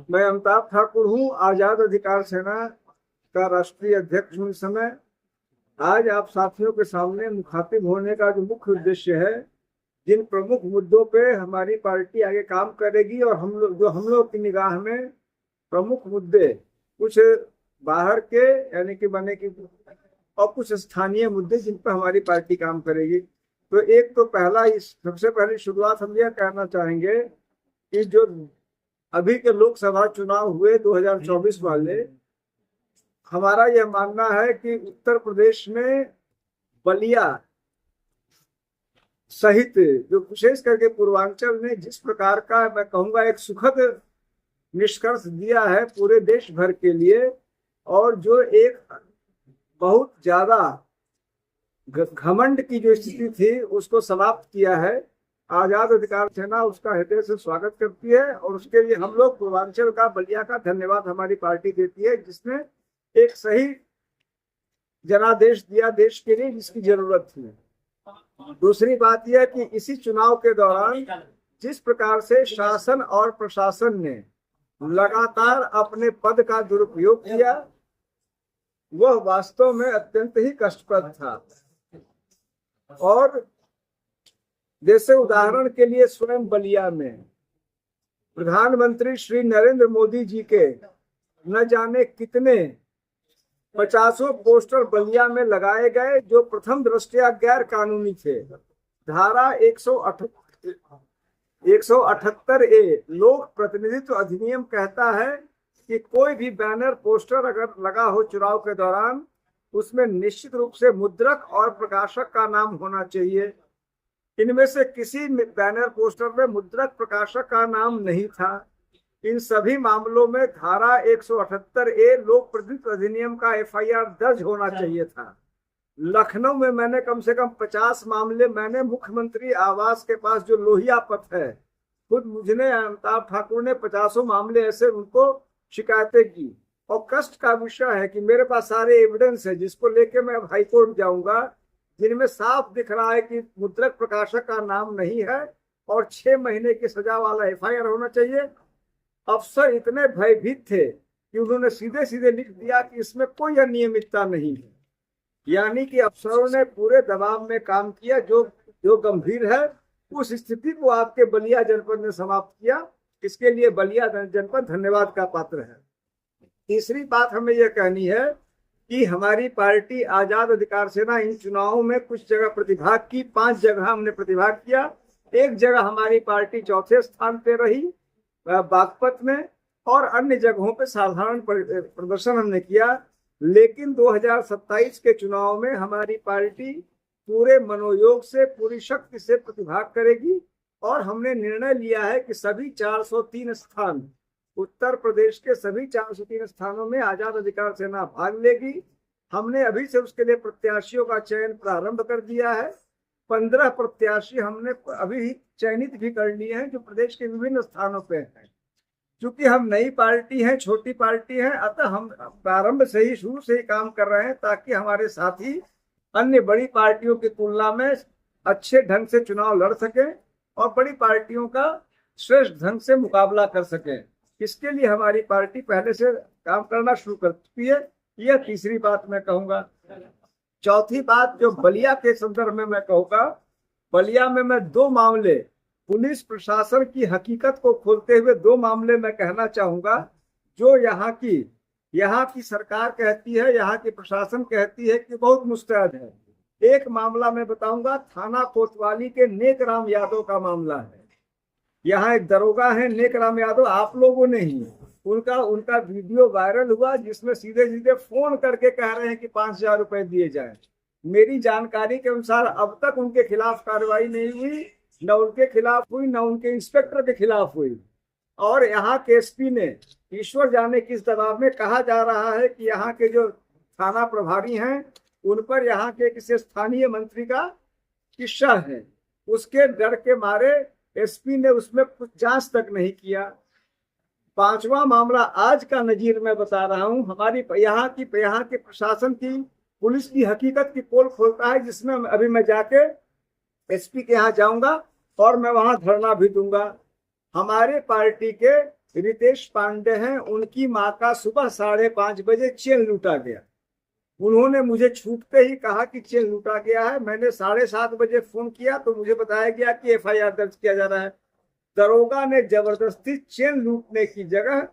मैं अमिताभ ठाकुर हूँ, आजाद अधिकार सेना का राष्ट्रीय अध्यक्ष हूँ इस समय। आज आप साथियों के सामने मुखातिब होने का जो मुख्य उद्देश्य है, जिन प्रमुख मुद्दों पे हमारी पार्टी आगे काम करेगी और हम लोग की निगाह में प्रमुख मुद्दे कुछ बाहर के यानी कि बने की और कुछ स्थानीय मुद्दे जिन पर हमारी पार्टी काम करेगी। तो एक तो पहला, इस सबसे पहली शुरुआत हम यह कहना चाहेंगे कि जो अभी के लोकसभा चुनाव हुए 2024 वाले, हमारा यह मानना है कि उत्तर प्रदेश में बलिया सहित जो विशेष करके पूर्वांचल ने जिस प्रकार का मैं कहूंगा एक सुखद निष्कर्ष दिया है पूरे देश भर के लिए, और जो एक बहुत ज्यादा घमंड की जो स्थिति थी उसको समाप्त किया है, आजाद अधिकार सेना उसका हृदय से स्वागत करती है। और उसके लिए हम लोग पूर्वांचल का, बलिया का धन्यवाद हमारी पार्टी देती है, जिसने एक सही जनादेश दिया देश के लिए जिसकी जरूरत थी। दूसरी बात यह कि इसी चुनाव के दौरान जिस प्रकार से शासन और प्रशासन ने लगातार अपने पद का दुरुपयोग किया, वह वास्तव में अत्यंत ही कष्टप्रद था। और जैसे उदाहरण के लिए स्वयं बलिया में प्रधानमंत्री श्री नरेंद्र मोदी जी के न जाने कितने 50 पोस्टर बलिया में लगाए गए जो प्रथम दृष्टया गैर कानूनी थे। धारा 178A लोक प्रतिनिधित्व अधिनियम कहता है कि कोई भी बैनर पोस्टर अगर लगा हो चुनाव के दौरान, उसमें निश्चित रूप से मुद्रक और प्रकाशक का नाम होना चाहिए। इनमें से किसी बैनर पोस्टर में मुद्रक प्रकाशक का नाम नहीं था। इन सभी मामलों में धारा 178A लोक प्रतिनिधित्व अधिनियम का FIR दर्ज होना चाहिए था। लखनऊ में मैंने कम से कम 50 मामले, मैंने मुख्यमंत्री आवास के पास जो लोहिया पथ है, खुद मुझे अमिताभ ठाकुर ने 50 मामले ऐसे उनको शिकायतें की। और कष्ट का विषय है कि मेरे पास सारे एविडेंस है जिसको लेके मैं हाईकोर्ट जाऊंगा, जिनमें साफ दिख रहा है कि मुद्रक प्रकाशक का नाम नहीं है और 6 महीने की सजा वाला FIR होना चाहिए। अफसर इतने भयभीत थे कि उन्होंने सीधे सीधे लिख दिया कि इसमें कोई अनियमितता नहीं है। यानी कि अफसरों ने पूरे दबाव में काम किया जो गंभीर है। उस स्थिति को आपके बलिया जनपद ने समाप्त किया, इसके लिए बलिया जनपद धन्यवाद का पात्र है। तीसरी बात हमें यह कहनी है कि हमारी पार्टी आजाद अधिकार सेना इन चुनावों में कुछ जगह प्रतिभाग की, 5 जगह हमने प्रतिभाग किया। एक जगह हमारी पार्टी चौथे स्थान पे रही बागपत में, और अन्य जगहों पे साधारण प्रदर्शन हमने किया। लेकिन 2027 के चुनाव में हमारी पार्टी पूरे मनोयोग से, पूरी शक्ति से प्रतिभाग करेगी। और हमने निर्णय लिया है कि सभी 403 स्थान, उत्तर प्रदेश के सभी 403 स्थानों में आजाद अधिकार सेना भाग लेगी। हमने अभी से उसके लिए प्रत्याशियों का चयन प्रारंभ कर दिया है। 15 प्रत्याशी हमने अभी चयनित भी कर लिए हैं जो प्रदेश के विभिन्न स्थानों पे हैं। चूंकि हम नई पार्टी हैं, छोटी पार्टी हैं, अतः हम प्रारंभ से ही, शुरू से ही काम कर रहे हैं ताकि हमारे साथी अन्य बड़ी पार्टियों की तुलना में अच्छे ढंग से चुनाव लड़ सकें और बड़ी पार्टियों का श्रेष्ठ ढंग से मुकाबला कर सकें। इसके लिए हमारी पार्टी पहले से काम करना शुरू कर चुकी है। यह तीसरी बात मैं कहूंगा। चौथी बात जो बलिया के संदर्भ में मैं कहूंगा, बलिया में मैं 2 मामले, पुलिस प्रशासन की हकीकत को खोलते हुए 2 मामले मैं कहना चाहूंगा जो यहाँ की सरकार कहती है, यहाँ की प्रशासन कहती है कि बहुत मुस्तैद है। एक मामला मैं बताऊंगा, थाना कोतवाली के नेक राम यादव का मामला है। यहाँ एक दरोगा है नेक राम यादव, आप लोगों ने ही उनका वीडियो वायरल हुआ जिसमें सीधे सीधे फोन करके कह रहे हैं कि 5,000 रुपए दिए जाए। मेरी जानकारी के अनुसार अब तक उनके खिलाफ कार्रवाई नहीं हुई, न उनके खिलाफ हुई, न उनके इंस्पेक्टर के खिलाफ हुई। और यहाँ के SP ने ईश्वर जाने किस दबाव में, कहा जा रहा है कि यहाँ के जो थाना प्रभारी हैं उन पर यहाँ के किसी स्थानीय मंत्री का किस्सा है। उसके डर के मारे SP ने उसमें कुछ जांच तक नहीं किया। 5वां मामला आज का नजीर मैं बता रहा हूँ, हमारी यहाँ के प्रशासन की, पुलिस की हकीकत की पोल खोलता है, जिसमें अभी मैं जाके SP के यहाँ जाऊंगा और मैं वहां धरना भी दूंगा। हमारे पार्टी के रितेश पांडे हैं, उनकी माँ का सुबह 5:30 बजे चेन लूटा गया। उन्होंने मुझे छूटते ही कहा कि चेन लूटा गया है। मैंने 7:30 बजे फोन किया तो मुझे बताया गया कि एफआईआर दर्ज किया जा रहा है। दरोगा ने जबरदस्ती चेन लूटने की जगह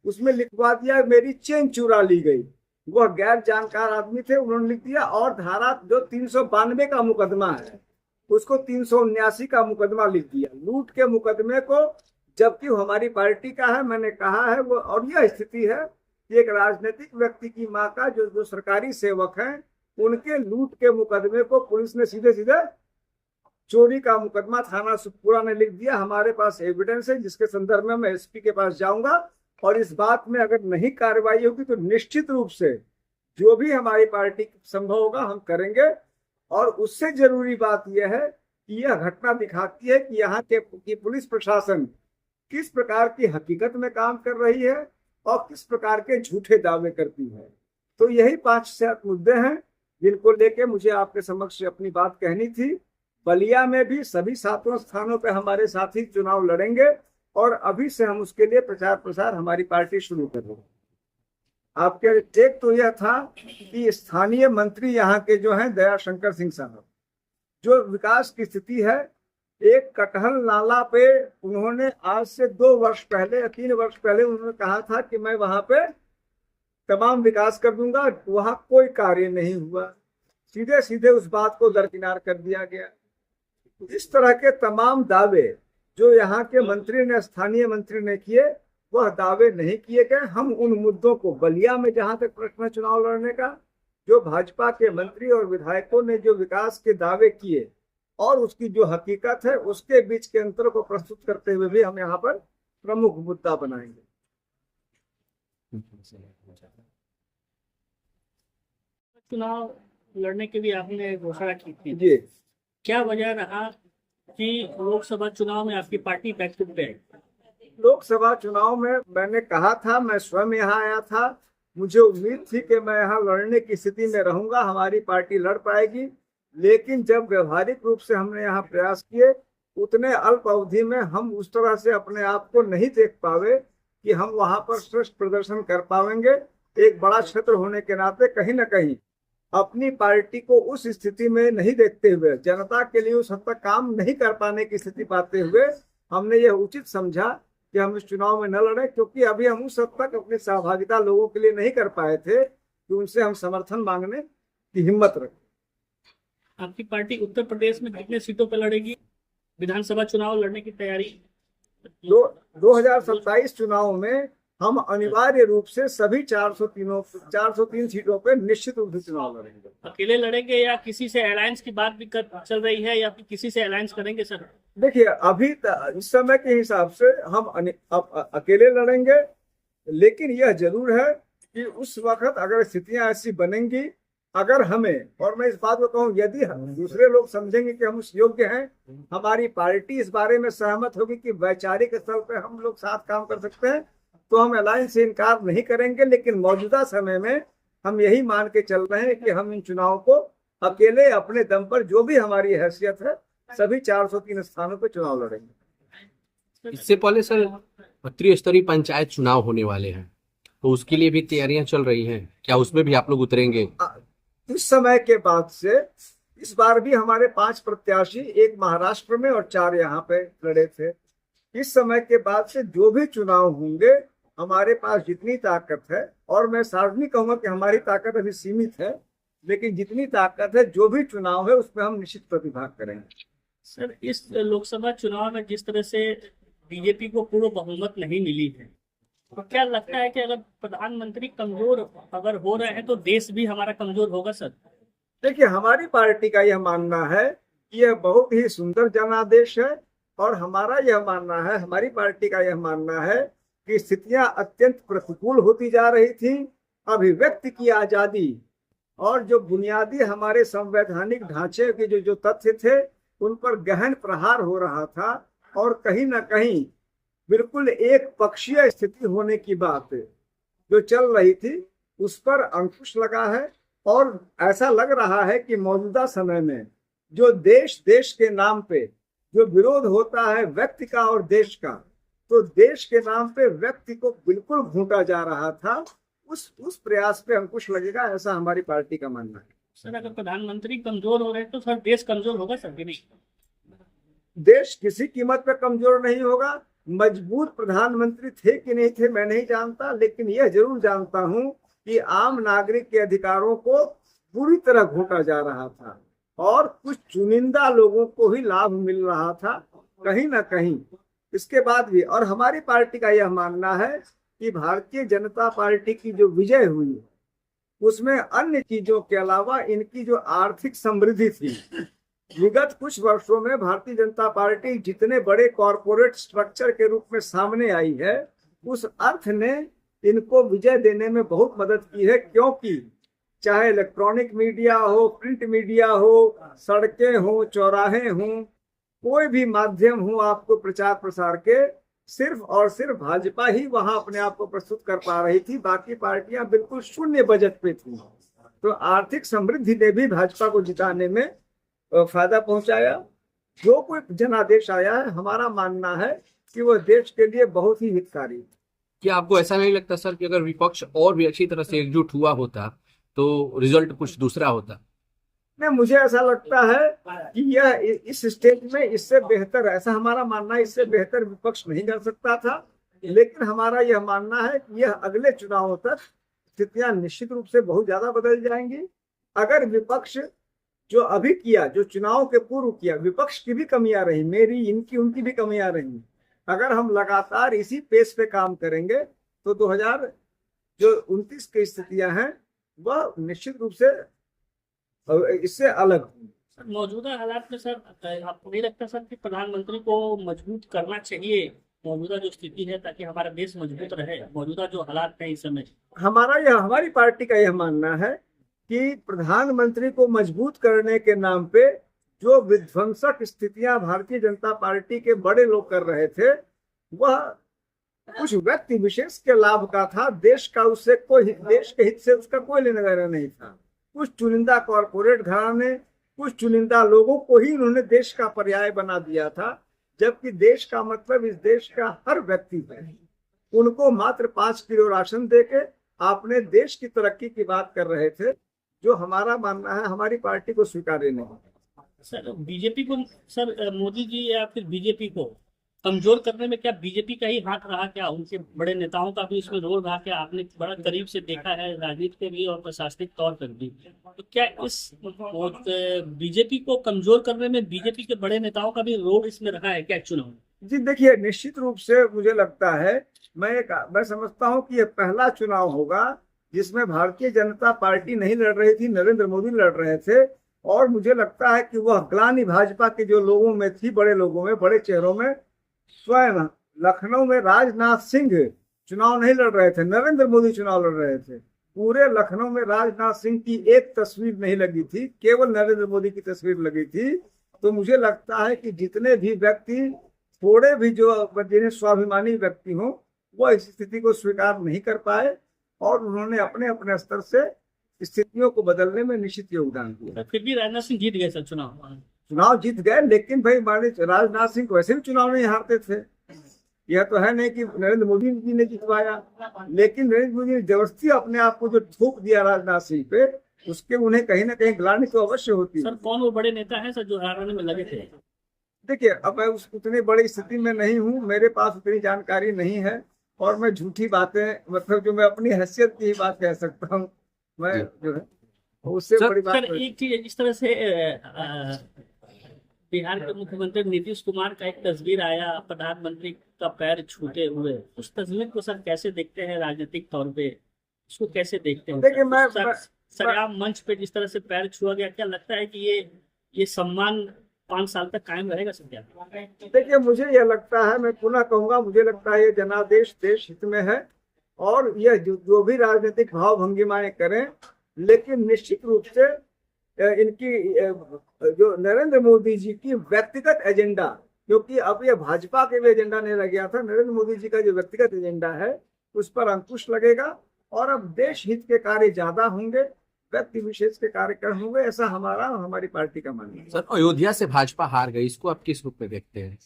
उसमें लिखवा दिया मेरी चेन चुरा ली गई। वह गैर जानकार आदमी थे, उन्होंने लिख दिया। और धारा जो 392 का मुकदमा है उसको 379 का मुकदमा लिख दिया, लूट के मुकदमे को, जबकि वो हमारी पार्टी का है। मैंने कहा है वो, और यह स्थिति है कि एक राजनीतिक व्यक्ति की माँ का जो सरकारी सेवक हैं उनके लूट के मुकदमे को पुलिस ने सीधे सीधे चोरी का मुकदमा थाना सुखपुरा ने लिख दिया। हमारे पास एविडेंस है जिसके संदर्भ में मैं एसपी के पास जाऊंगा और इस बात में अगर नहीं कार्रवाई होगी तो निश्चित रूप से जो भी हमारी पार्टी संभव होगा हम करेंगे। और उससे जरूरी बात यह है कि यह घटना दिखाती है कि यहाँ के पुलिस प्रशासन किस प्रकार की हकीकत में काम कर रही है और किस प्रकार के झूठे दावे करती है। तो यही 5-7 मुद्दे हैं जिनको लेके मुझे आपके समक्ष अपनी बात कहनी थी। बलिया में भी सभी 7 स्थानों पे हमारे साथी चुनाव लड़ेंगे और अभी से हम उसके लिए प्रचार प्रसार हमारी पार्टी शुरू कर रही है। आपके एक तो यह था कि स्थानीय मंत्री यहाँ के जो हैं दयाशंकर सिंह साहब, जो विकास की स्थिति है, एक कटहल नाला पे उन्होंने आज से 2 वर्ष पहले या 3 वर्ष पहले उन्होंने कहा था कि मैं वहां पे तमाम विकास कर दूंगा, वहां कोई कार्य नहीं हुआ। सीधे सीधे उस बात को दरकिनार कर दिया गया। इस तरह के तमाम दावे जो यहाँ के मंत्री ने, स्थानीय मंत्री ने किए, वह दावे नहीं किए गए। हम उन मुद्दों को, बलिया में जहां तक प्रश्न चुनाव लड़ने का, जो भाजपा के मंत्री और विधायकों ने जो विकास के दावे किए और उसकी जो हकीकत है उसके बीच के अंतर को प्रस्तुत करते हुए भी हम यहाँ पर प्रमुख मुद्दा बनाएंगे। चुनाव लड़ने के लिए आपने घोषणा की थी जी, क्या वजह रहा कि लोकसभा चुनाव में आपकी party back to back? Lok Sabha चुनाव में मैंने कहा था, मैं स्वयं यहाँ आया था, मुझे उम्मीद थी कि मैं यहाँ लड़ने की स्थिति में रहूंगा, हमारी पार्टी लड़ पाएगी। लेकिन जब व्यवहारिक रूप से हमने यहाँ प्रयास किए, उतने अल्प अवधि में हम उस तरह से अपने आप को नहीं देख पावे कि हम वहां पर श्रेष्ठ प्रदर्शन कर पाएंगे। एक बड़ा क्षेत्र होने के नाते कहीं ना कहीं अपनी पार्टी को उस स्थिति में नहीं देखते हुए, जनता के लिए उस हद तक काम नहीं कर पाने की स्थिति पाते हुए, हमने यह उचित समझा कि हम इस चुनाव में न लड़े, क्योंकि अभी हम उस हद तक अपनी सहभागिता लोगों के लिए नहीं कर पाए थे कि उनसे हम समर्थन मांगने की हिम्मत रखें। आपकी पार्टी उत्तर प्रदेश में कितने सीटों पर लड़ेगी? विधानसभा चुनाव लड़ने की तैयारी? 2027 चुनाव में हम अनिवार्य रूप से सभी 403 सीटों पे निश्चित रूप से चुनाव लड़ेंगे। अकेले लड़ेंगे या किसी से अलायंस की बात भी चल रही है, या फिर किसी से अलायंस करेंगे सर? देखिए, अभी इस समय के हिसाब से हम अकेले लड़ेंगे, लेकिन यह जरूर है कि उस वक्त अगर स्थितियां ऐसी बनेंगी, अगर हमें, और मैं इस बात को कहूँ, यदि दूसरे लोग समझेंगे कि हम उस योग्य हैं, हमारी पार्टी इस बारे में सहमत होगी कि वैचारिक स्तर पर हम लोग साथ काम कर सकते हैं, तो हम अलायंस से इनकार नहीं करेंगे। लेकिन मौजूदा समय में हम यही मान के चल रहे हैं कि हम इन चुनाव को अकेले अपने दम पर, जो भी हमारी हैसियत है, सभी 403 स्थानों पर चुनाव लड़ेंगे। इससे पहले सर त्रिस्तरीय पंचायत चुनाव होने वाले हैं, तो उसके लिए भी तैयारियां चल रही हैं, क्या उसमें भी आप लोग उतरेंगे? इस समय के बाद से इस बार भी हमारे 5 प्रत्याशी, एक महाराष्ट्र में और 4 यहाँ पे लड़े थे। इस समय के बाद से जो भी चुनाव होंगे, हमारे पास जितनी ताकत है, और मैं सार्वजनिक कहूंगा कि हमारी ताकत अभी सीमित है, लेकिन जितनी ताकत है, जो भी चुनाव है उसमें हम निश्चित प्रतिभाग करेंगे। सर, इस लोकसभा चुनाव में जिस तरह से बीजेपी को पूर्ण बहुमत नहीं मिली है, तो क्या लगता है कि अगर प्रधानमंत्री कमजोर अगर हो रहे हैं तो देश भी हमारा कमजोर होगा सर? देखिए, हमारी पार्टी का यह मानना है कि यह बहुत ही सुंदर जनादेश है, और हमारा यह मानना है, हमारी पार्टी का यह मानना है कि स्थितियां अत्यंत प्रतिकूल होती जा रही थी। अभिव्यक्ति की आजादी और जो बुनियादी हमारे संवैधानिक ढांचे के जो तथ्य थे, उन पर गहन प्रहार हो रहा था, और कहीं ना कहीं बिल्कुल एक पक्षीय स्थिति होने की बात जो चल रही थी, उस पर अंकुश लगा है। और ऐसा लग रहा है कि मौजूदा समय में जो देश के नाम पे जो विरोध होता है व्यक्ति का और देश का, तो देश के नाम पे व्यक्ति को बिल्कुल घूंटा जा रहा था, उस प्रयास पे अंकुश लगेगा, ऐसा हमारी पार्टी का मानना है। सर अगर प्रधानमंत्री कमजोर हो रहे हैं तो सर देश कमजोर होगा सर कि नहीं? देश किसी कीमत पे कमजोर नहीं होगा। मजबूत प्रधानमंत्री थे कि नहीं थे मैं नहीं जानता, लेकिन यह जरूर जानता हूं कि आम नागरिक के अधिकारों को पूरी तरह घोटा जा रहा था और कुछ चुनिंदा लोगों को ही लाभ मिल रहा था कहीं ना कहीं। इसके बाद भी और हमारी पार्टी का यह मानना है कि भारतीय जनता पार्टी की जो विजय हुई उसमें अन्य चीजों के अलावा इनकी जो आर्थिक समृद्धि थी, विगत कुछ वर्षों में भारतीय जनता पार्टी जितने बड़े कॉरपोरेट स्ट्रक्चर के रूप में सामने आई है, उस अर्थ ने इनको विजय देने में बहुत मदद की है। क्योंकि चाहे इलेक्ट्रॉनिक मीडिया हो, प्रिंट मीडिया हो, सड़कें हो, चौराहे हों, कोई भी माध्यम हो आपको प्रचार प्रसार के, सिर्फ और सिर्फ भाजपा ही वहां अपने आप को प्रस्तुत कर पा रही थी, बाकी पार्टियां बिल्कुल शून्य बजट पे थी। तो आर्थिक समृद्धि ने भी भाजपा को जिताने में फायदा पहुंचाया। जो कोई जनादेश आया है, हमारा मानना है कि वह देश के लिए बहुत ही हितकारी। क्या आपको ऐसा नहीं लगता सर कि अगर विपक्ष और भी अच्छी तरह से एकजुट हुआ होता तो रिजल्ट कुछ दूसरा होता? नहीं, मुझे ऐसा लगता है कि यह इस स्टेज में इससे बेहतर, ऐसा हमारा मानना है, इससे बेहतर विपक्ष नहीं कर सकता था। लेकिन हमारा यह मानना है कि यह अगले चुनावों तक स्थितियां निश्चित रूप से बहुत ज्यादा बदल जाएंगी। अगर विपक्ष जो अभी किया, जो चुनाव के पूर्व किया, विपक्ष की भी कमियां रही, मेरी, इनकी, उनकी भी कमियां रही, अगर हम लगातार इसी पेस पे काम करेंगे तो 2029 की स्थितियां हैं वह निश्चित रूप से इससे अलग। सर मौजूदा हालात में सर आपको नहीं लगता सर कि प्रधानमंत्री को मजबूत करना चाहिए मौजूदा जो स्थिति है, ताकि हमारा देश मजबूत रहे? मौजूदा जो हालात है इस समय, हमारी पार्टी का यह मानना है कि प्रधानमंत्री को मजबूत करने के नाम पे जो विध्वंसक स्थितियां भारतीय जनता पार्टी के बड़े लोग कर रहे थे, वह कुछ व्यक्ति विशेष के लाभ का था। देश के हित से उसका कोई लेना देना नहीं था। कुछ चुनिंदा कॉरपोरेट घराने, कुछ चुनिंदा लोगों को ही उन्होंने देश का पर्याय बना दिया था, जबकि देश का मतलब इस देश का हर व्यक्ति है। उनको मात्र 5 किलो राशन देके आपने देश की तरक्की की बात कर रहे थे, जो हमारा मानना है हमारी पार्टी को स्वीकार्य नहीं। सर बीजेपी को, सर मोदी जी या फिर बीजेपी को कमजोर करने में क्या बीजेपी का ही हाथ रहा? क्या उनके बड़े नेताओं का भी इसमें रोल रहा? क्या आपने बड़ा करीब से देखा है राजनीति के भी और प्रशासनिक तौर पर भी, तो क्या इस बीजेपी को कमजोर करने में बीजेपी के बड़े नेताओं का भी रोल इसमें रहा है क्या चुनाव? जी देखिए, निश्चित रूप से मुझे लगता है, मैं समझता हूँ कि यह पहला चुनाव होगा जिसमें भारतीय जनता पार्टी नहीं लड़ रही थी, नरेंद्र मोदी लड़ रहे थे। और मुझे लगता है कि वह ग्लानि भाजपा के जो लोगों में थी, बड़े लोगों में, बड़े चेहरों में, स्वयं लखनऊ में राजनाथ सिंह चुनाव नहीं लड़ रहे थे, नरेंद्र मोदी चुनाव लड़ रहे थे। पूरे लखनऊ में राजनाथ सिंह की एक तस्वीर नहीं लगी थी, केवल नरेंद्र मोदी की तस्वीर लगी थी। तो मुझे लगता है कि जितने भी व्यक्ति, थोड़े भी जो जिन्हें स्वाभिमानी व्यक्ति हों, वह इस स्थिति को स्वीकार नहीं कर पाए और उन्होंने अपने अपने स्तर से स्थितियों को बदलने में निश्चित योगदान दिया। फिर भी राजनाथ सिंह जीत गए सर चुनाव जीत गए, लेकिन भाई राजनाथ सिंह वैसे भी चुनाव नहीं हारते थे। यह तो है नहीं कि नरेंद्र मोदी जी ने जितवाया, लेकिन नरेंद्र मोदी ने जबरदस्ती अपने आप को जो थोप दिया राजनाथ सिंह पे, उसके उन्हें कहीं ना कहीं ग्लानि तो अवश्य होती है। सर कौन वो बड़े नेता है सर जो हारने में लगे थे? देखिए, अब मैं उतनी बड़ी स्थिति में नहीं हूँ, मेरे पास उतनी जानकारी नहीं है और मैं झूठी बातें, मतलब जो मैं अपनी हैसियत की ही बात कह सकता हूँ, मैं जो है उससे बड़ी बात। सर एक चीज, जिस तरह से बिहार के मुख्यमंत्री नीतीश कुमार का एक तस्वीर आया प्रधानमंत्री का पैर छूते हुए, उस तस्वीर को सर कैसे देखते हैं राजनीतिक तौर पे? उसको कैसे देखते हैं? देखिए, मैं सरेआम मंच पे जिस तरह से पैर छुआ गया, क्या लगता है कि ये सम्मान 5 साल तक कायम रहेगा सर क्या? देखिए, मुझे यह लगता है, मैं पुनः कहूंगा, मुझे लगता है ये जनादेश देश हित में है और यह जो भी राजनीतिक भाव भंगिमाएं करें, लेकिन निश्चित रूप से इनकी जो नरेंद्र मोदी जी की व्यक्तिगत एजेंडा, क्योंकि अब यह भाजपा के भी एजेंडा नहीं रह गया था, नरेंद्र मोदी जी का जो व्यक्तिगत एजेंडा है उस पर अंकुश लगेगा और अब देश हित के कार्य ज्यादा होंगे, व्यक्ति विशेष के कार्यक्रम होंगे, ऐसा हमारी पार्टी का मानना है। सर अयोध्या से भाजपा हार गई, इसको आप किस रूप में देखते हैं?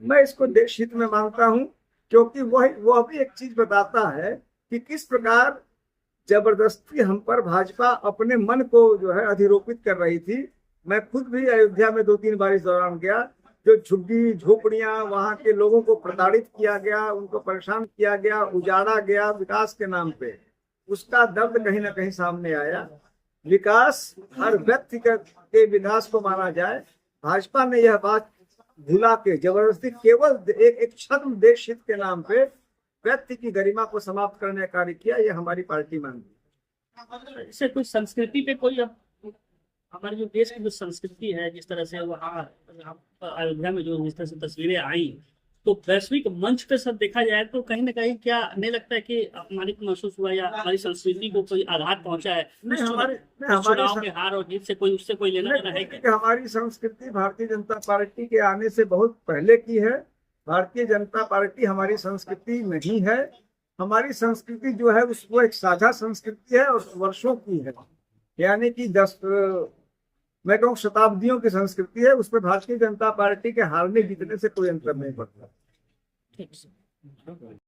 मैं इसको देश हित में मानता हूँ क्योंकि वह भी एक चीज बताता है कि किस प्रकार जबरदस्ती हम पर भाजपा अपने मन को जो है अधिरोपित कर रही थी। मैं खुद भी अयोध्या में 2-3 बार इस दौरान गया। जो झुग्गी झोपड़ियां वहां के लोगों को प्रताड़ित किया गया, उनको परेशान किया गया, उजाड़ा गया विकास के नाम पे, उसका दर्द कहीं ना कहीं सामने आया। विकास हर व्यक्ति के विकास को माना जाए। भाजपा ने यह बात भुला के जबरदस्ती केवल एक छद्म देश हित के नाम पे व्यक्ति की गरिमा को समाप्त करने का कार्य किया। यह हमारी पार्टी मानती है। इससे कोई संस्कृति पे कोई अब हमारे जो देश की जो संस्कृति है, जिस तरह से वहाँ अयोध्या में जो जिस तरह से तस्वीरें आई, तो वैश्विक मंच पे सब देखा जाए तो कहीं ना कहीं क्या नहीं लगता है कि अपमानित महसूस हुआ या हमारी संस्कृति को कोई आघात पहुंचा है? चुनाव के हार और जीत से कोई उससे कोई लेना देना है क्या? हमारी संस्कृति भारतीय जनता पार्टी के आने से बहुत पहले की है। भारतीय जनता पार्टी हमारी संस्कृति नहीं है। हमारी संस्कृति जो है वो एक साझा संस्कृति है और वर्षों की है, यानी कि 10 मैं कहूँ शताब्दियों की संस्कृति है। उसमें भारतीय जनता पार्टी के हारने जीतने से कोई अंतर नहीं पड़ता। ठीक है।